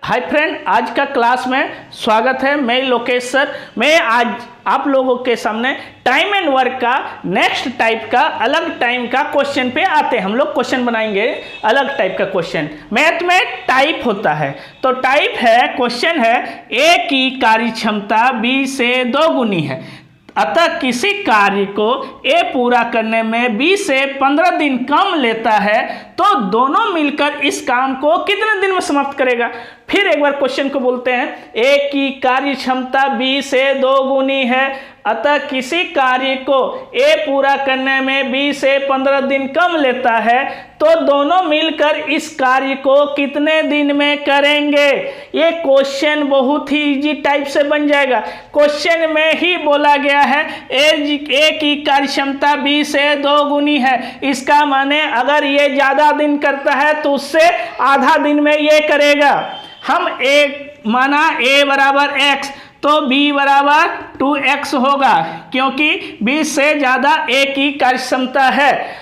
Hi friend, आज का class में स्वागत है। मैं लोकेश सर। मैं आज आप लोगों के सामने टाइम एंड वर्क का नेक्स्ट टाइप का अलग टाइम का क्वेश्चन पे आते हैं। हम लोग क्वेश्चन बनाएंगे अलग टाइप का क्वेश्चन। मैथ में टाइप होता है, तो टाइप है, क्वेश्चन है ए की कार्य क्षमता बी से 2 गुनी है, अतः किसी कार्य को ए पूरा करने में बी से 15 दिन कम लेता है, तो दोनों मिलकर इस काम को कितने दिन में समाप्त करेगा। फिर एक बार क्वेश्चन को बोलते हैं, ए की कार्य क्षमता बी से 2 गुनी है, अतः किसी कार्य को ए पूरा करने में बी से 15 दिन कम लेता है, तो दोनों मिलकर इस कार्य को कितने दिन में करेंगे। ये क्वेश्चन बहुत ही इजी टाइप से बन जाएगा। क्वेश्चन में ही बोला गया है ए की कार्य क्षमता बी से 2 गुनी है। इसका माने अगर ये ज़्यादा दिन करता है तो उससे आधा दिन में ये करेगा। हम ए माना ए बराबर x, तो b बराबर 2x होगा, क्योंकि b से ज़्यादा a की कार्य क्षमता है।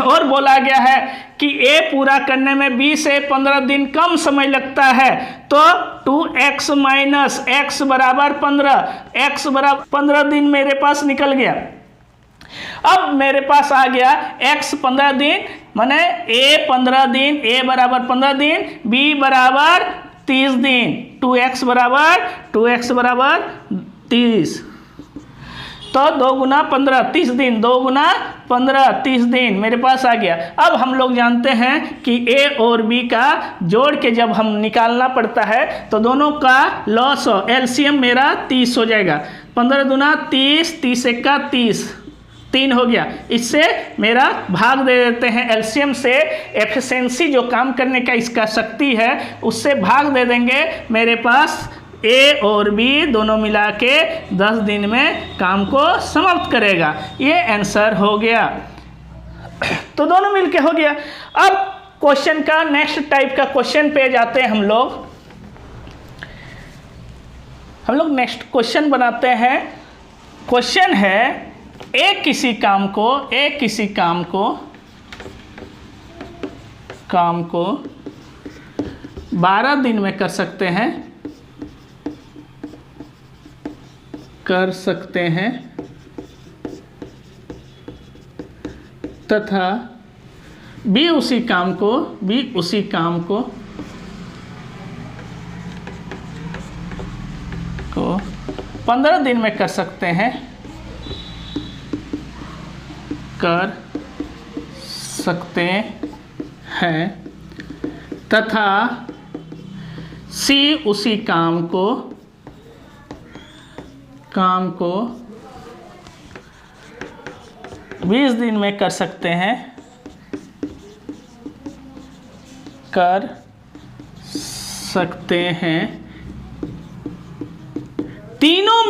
और बोला गया है कि a पूरा करने में b से 15 दिन कम समय लगता है, तो 2x माइनस x बराबर 15, x बराबर 15 दिन मेरे पास निकल गया। अब मेरे पास आ गया x 15 दिन, माने a 15 दिन, a बराबर 15 दिन, b बराबर 30 दिन, 2x बराबर 30, तो 2 गुना 15 30 दिन, 2 गुना 15 30 दिन मेरे पास आ गया। अब हम लोग जानते हैं कि a और b का जोड़ के जब हम निकालना पड़ता है तो दोनों का लॉस एलसीएम मेरा 30 हो जाएगा। 15 दूना 30, 30 एक्का 30, 3 हो गया। इससे मेरा भाग दे देते हैं एलसीएम से, एफिशिएंसी जो काम करने का इसका शक्ति है उससे भाग दे देंगे। मेरे पास ए और बी दोनों मिला के 10 दिन में काम को समाप्त करेगा। ये आंसर हो गया। तो दोनों मिलके हो गया। अब क्वेश्चन का नेक्स्ट टाइप का क्वेश्चन पे जाते हैं। हम लोग नेक्स्ट क्वेश्चन बनाते हैं। क्वेश्चन है ए किसी काम को 12 दिन में कर सकते हैं तथा बी उसी काम को 15 दिन में कर सकते हैं तथा सी उसी काम को 20 दिन में कर सकते हैं। तीनों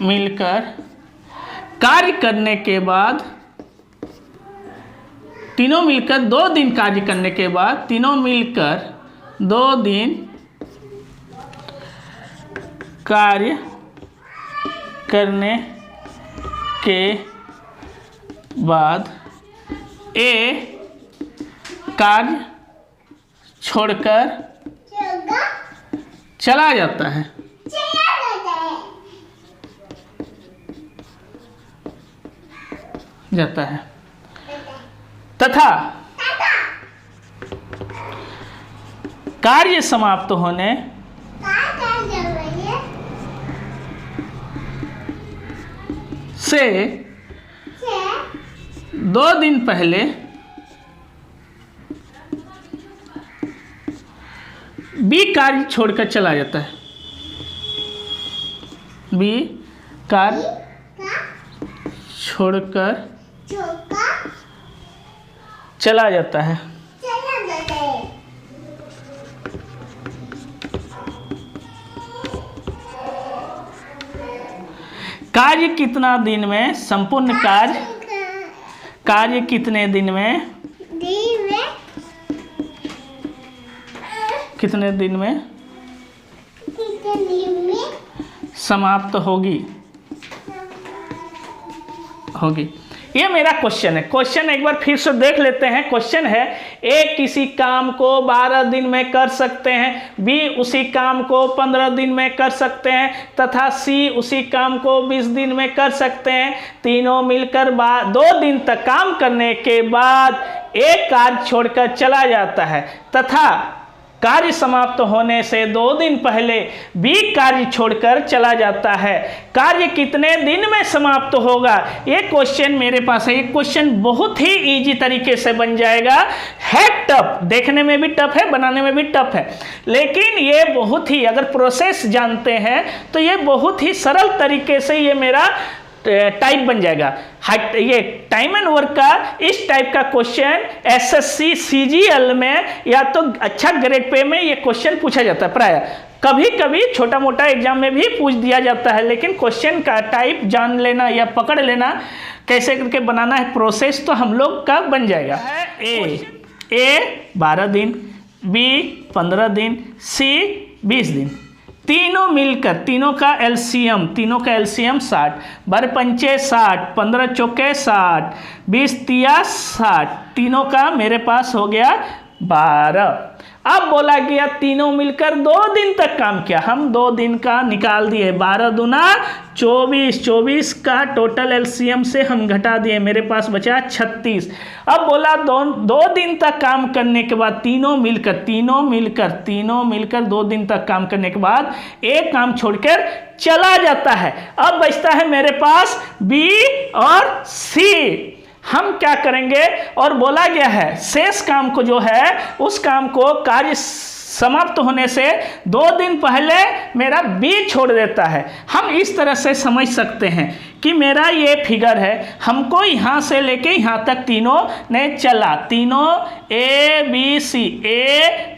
मिलकर कार्य करने के बाद, तीनों मिलकर 2 दिन कार्य करने के बाद, तीनों मिलकर 2 दिन कार्य करने के बाद ए कार्य छोड़कर चला जाता है। तथा कार्य समाप्त होने से 2 दिन पहले बी कार्य छोड़कर चला जाता है। बी कार्य छोड़कर चला जाता है। कार्य कितना दिन में संपूर्ण कार्य कितने दिन में समाप्त होगी। ये मेरा क्वेश्चन है। क्वेश्चन एक बार फिर से देख लेते हैं। क्वेश्चन है ए किसी काम को 12 दिन में कर सकते हैं, बी उसी काम को 15 दिन में कर सकते हैं तथा सी उसी काम को 20 दिन में कर सकते हैं। तीनों मिलकर 2 दिन तक काम करने के बाद एक कार्य छोड़कर चला जाता है तथा कार्य समाप्त होने से 2 दिन पहले बी कार्य छोड़कर चला जाता है। कार्य कितने दिन में समाप्त होगा? ये क्वेश्चन मेरे पास है। ये क्वेश्चन बहुत ही इजी तरीके से बन जाएगा। है टफ, देखने में भी टफ है, बनाने में भी टफ है, लेकिन ये बहुत ही, अगर प्रोसेस जानते हैं तो ये बहुत ही सरल तरीके से ये मेरा टाइप बन जाएगा। ये टाइम एंड वर्क का इस टाइप का क्वेश्चन एसएससी सीजीएल में या तो अच्छा ग्रेड पे में ये क्वेश्चन पूछा जाता है प्राय। कभी कभी छोटा मोटा एग्जाम में भी पूछ दिया जाता है, लेकिन क्वेश्चन का टाइप जान लेना या पकड़ लेना कैसे करके बनाना है, प्रोसेस तो हम लोग का बन जाएगा। ए 12 दिन, बी 15 दिन, सी 20 दिन। तीनों मिलकर, तीनों का एलसीएम 60, 12 पंचे 60, 15 चौके 60, 20 तिया 60, तीनों का मेरे पास हो गया 12। अब बोला गया तीनों मिलकर 2 दिन तक काम किया, हम 2 दिन का निकाल दिए। 12 दूना 24, 24 का टोटल एलसीएम से हम घटा दिए, मेरे पास बचा 36। अब बोला 2 दिन तक काम करने के बाद तीनों मिलकर 2 दिन तक काम करने के बाद एक काम छोड़कर चला जाता है। अब बचता है मेरे पास बी और सी। हम क्या करेंगे, और बोला गया है शेष काम को जो है उस काम को कार्य समाप्त होने से 2 दिन पहले मेरा बी छोड़ देता है। हम इस तरह से समझ सकते हैं कि मेरा ये फिगर है, हमको यहाँ से लेके यहाँ तक तीनों ने चला, तीनों ए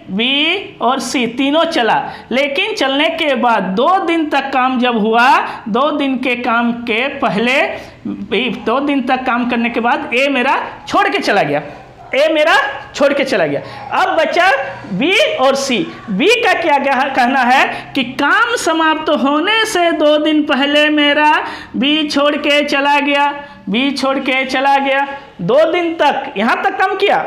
बी और सी तीनों चला, लेकिन चलने के बाद 2 दिन तक काम जब हुआ, 2 दिन के काम के पहले 2 दिन तक काम करने के बाद ए मेरा छोड़ के चला गया, अब बचा बी और सी। बी का क्या कहना है कि काम समाप्त होने से 2 दिन पहले मेरा बी छोड़ के चला गया, 2 दिन तक यहाँ तक काम किया।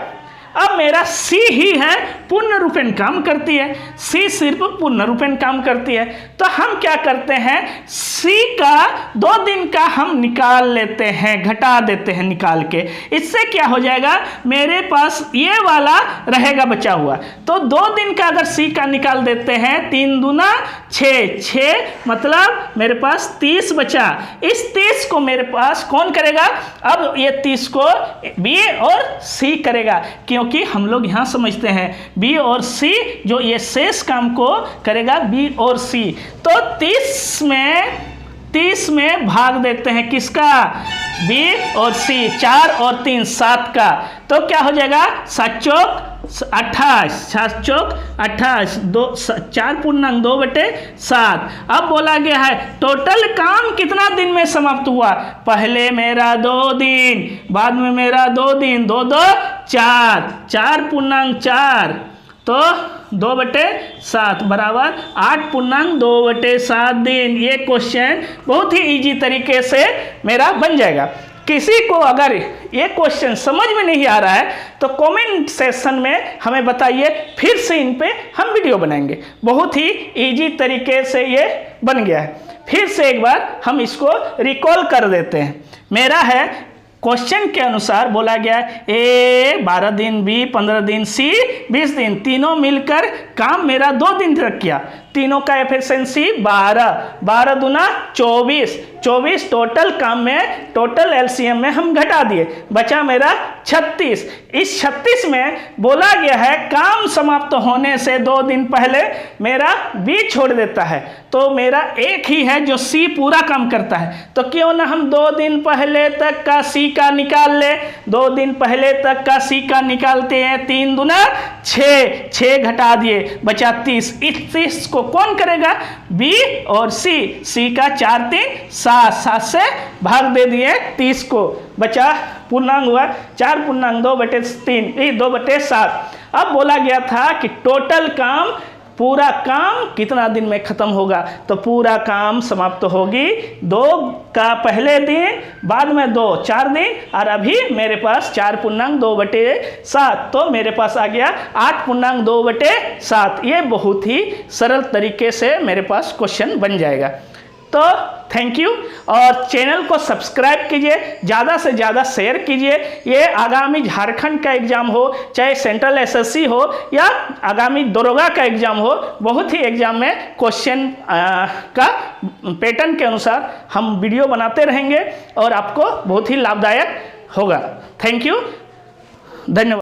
अब मेरा सी ही है पूर्ण रूपेण काम करती है, सी सिर्फ पूर्ण रूपेण काम करती है, तो हम क्या करते हैं, सी का 2 दिन का हम निकाल लेते हैं, घटा देते हैं निकाल के। इससे क्या हो जाएगा, मेरे पास ये वाला रहेगा बचा हुआ। तो 2 दिन का अगर सी का निकाल देते हैं, 3 दूना 6, मतलब मेरे पास 30 बचा। इस 30 को मेरे पास कौन करेगा, अब ये 30 को बी और सी करेगा, क्योंकि हम लोग यहाँ समझते हैं बी और सी जो ये शेष काम को करेगा बी और सी। तो 30 में भाग देते हैं किसका, बी और सी, 4 और 3 7 का, तो क्या हो जाएगा 7 चौक 28, 4 पूर्णांक 2/7। अब बोला गया है टोटल काम कितना दिन में समाप्त हुआ, पहले मेरा 2 दिन, बाद में मेरा 2 दिन, 2 2 4, 4 पूर्णांक 4, तो 2/7 बराबर 8 पूर्णांक 2/7 दिन। ये क्वेश्चन बहुत ही इजी तरीके से मेरा बन जाएगा। किसी को अगर ये क्वेश्चन समझ में नहीं आ रहा है तो कमेंट सेक्शन में हमें बताइए, फिर से इन पे हम वीडियो बनाएंगे। बहुत ही इजी तरीके से ये बन गया है। फिर से एक बार हम इसको रिकॉल कर देते हैं। मेरा है क्वेश्चन के अनुसार बोला गया ए 12 दिन, बी 15 दिन, सी 20 दिन, तीनों मिलकर काम मेरा 2 दिन तक किया। तीनों का एफिशिएंसी 12 दूना 24 टोटल काम में, टोटल एलसीएम में हम घटा दिए, बचा मेरा 36। इस 36 में बोला गया है काम समाप्त होने से 2 दिन पहले मेरा बी छोड़ देता है, तो मेरा एक ही है जो सी पूरा काम करता है। तो क्यों ना हम 2 दिन पहले तक का सी का निकाल ले, 2 दिन पहले तक का सी का निकालते हैं। 3 दूना 6 घटा दिए, बचा 30। इस 30 को कौन करेगा, बी और सी का 4 3 7 से भाग दे दिए 30 को, बचा पूर्णांक हुआ 4 पूर्णांक 2/3 2/7। अब बोला गया था कि टोटल काम पूरा काम कितना दिन में ख़त्म होगा, तो पूरा काम समाप्त होगी 2 का पहले दिन, बाद में 2 4 दिन, और अभी मेरे पास 4/2/7, तो मेरे पास आ गया 8/2/7। ये बहुत ही सरल तरीके से मेरे पास क्वेश्चन बन जाएगा। तो थैंक यू, और चैनल को सब्सक्राइब कीजिए, ज़्यादा से ज़्यादा शेयर कीजिए। ये आगामी झारखंड का एग्ज़ाम हो, चाहे सेंट्रल एसएससी हो या आगामी दरोगा का एग्ज़ाम हो, बहुत ही एग्ज़ाम में क्वेश्चन का पैटर्न के अनुसार हम वीडियो बनाते रहेंगे और आपको बहुत ही लाभदायक होगा। थैंक यू, धन्यवाद।